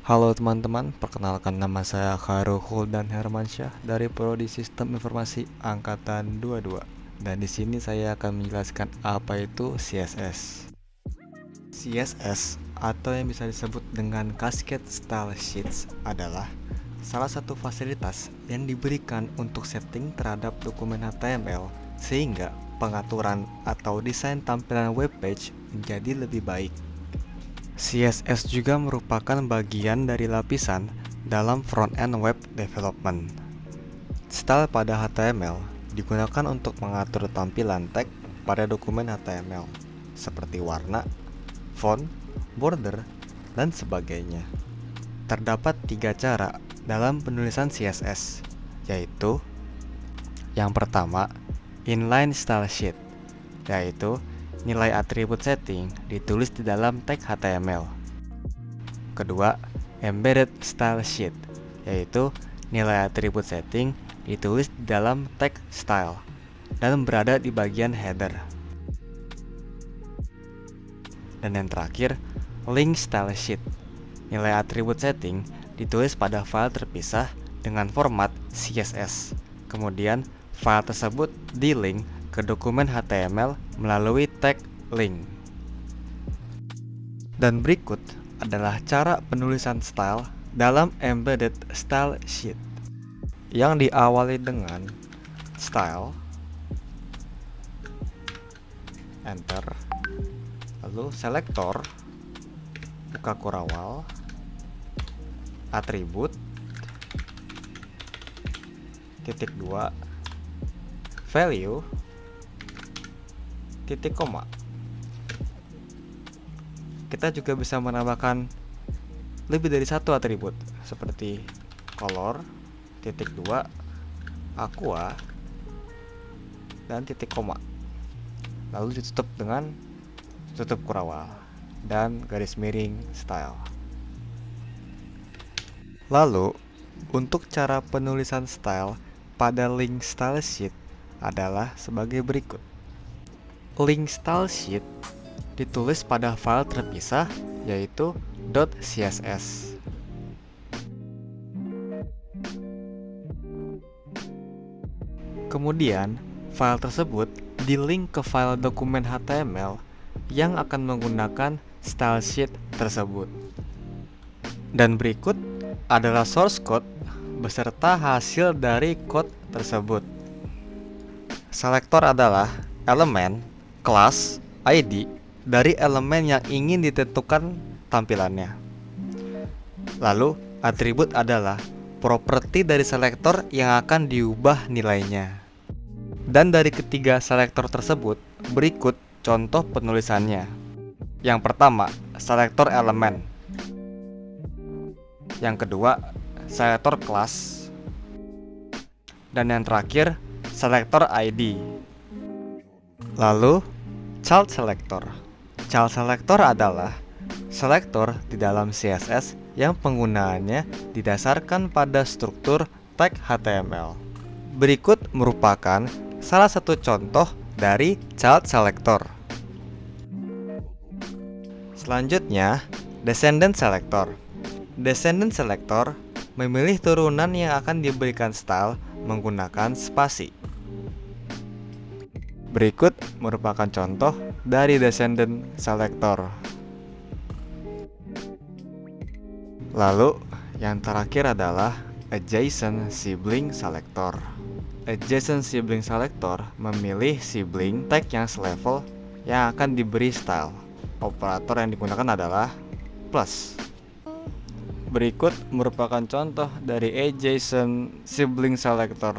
Halo teman-teman, perkenalkan nama saya Khairul Huldan Hermansyah dari Prodi Sistem Informasi Angkatan 22. Dan di sini saya akan menjelaskan apa itu CSS. CSS atau yang bisa disebut dengan Cascade Style Sheets adalah salah satu fasilitas yang diberikan untuk setting terhadap dokumen HTML sehingga pengaturan atau desain tampilan web page menjadi lebih baik. CSS juga merupakan bagian dari lapisan dalam front-end web development. Style pada HTML digunakan untuk mengatur tampilan tag pada dokumen HTML, seperti warna, font, border, dan sebagainya. Terdapat 3 cara dalam penulisan CSS, yaitu yang pertama, inline style sheet, yaitu nilai atribut setting ditulis di dalam tag HTML. Kedua, embedded style sheet, yaitu nilai atribut setting ditulis di dalam tag style dan berada di bagian header. Dan yang terakhir, link style sheet, nilai atribut setting ditulis pada file terpisah dengan format CSS. Kemudian, file tersebut di-link ke dokumen HTML melalui tag link. Dan berikut adalah cara penulisan style dalam embedded style sheet yang diawali dengan style, enter, lalu selektor, buka kurawal, atribut, titik 2, value, titik koma. Kita juga bisa menambahkan lebih dari satu atribut seperti color, titik 2, aqua, dan titik koma. Lalu ditutup dengan tutup kurawal dan garis miring style. Lalu, untuk cara penulisan style pada link style sheet adalah sebagai berikut. Link style sheet ditulis pada file terpisah yaitu .css. Kemudian, file tersebut di-link ke file dokumen HTML yang akan menggunakan style sheet tersebut. Dan berikut adalah source code beserta hasil dari code tersebut. Selektor adalah elemen, kelas, ID dari elemen yang ingin ditentukan tampilannya. Lalu, atribut adalah properti dari selektor yang akan diubah nilainya. Dan dari ketiga selektor tersebut, berikut contoh penulisannya. Yang pertama, selektor elemen. Yang kedua, selektor kelas. Dan yang terakhir, selektor ID. Lalu, child selector. Child selector adalah selektor di dalam CSS yang penggunaannya didasarkan pada struktur tag HTML. Berikut merupakan salah satu contoh dari child selector. Selanjutnya, descendant selector. Descendant selector memilih turunan yang akan diberikan style menggunakan spasi. Berikut merupakan contoh dari descendant selector. Lalu, yang terakhir adalah adjacent sibling selector. Adjacent sibling selector memilih sibling tag yang selevel yang akan diberi style. Operator yang digunakan adalah plus. Berikut merupakan contoh dari adjacent sibling selector.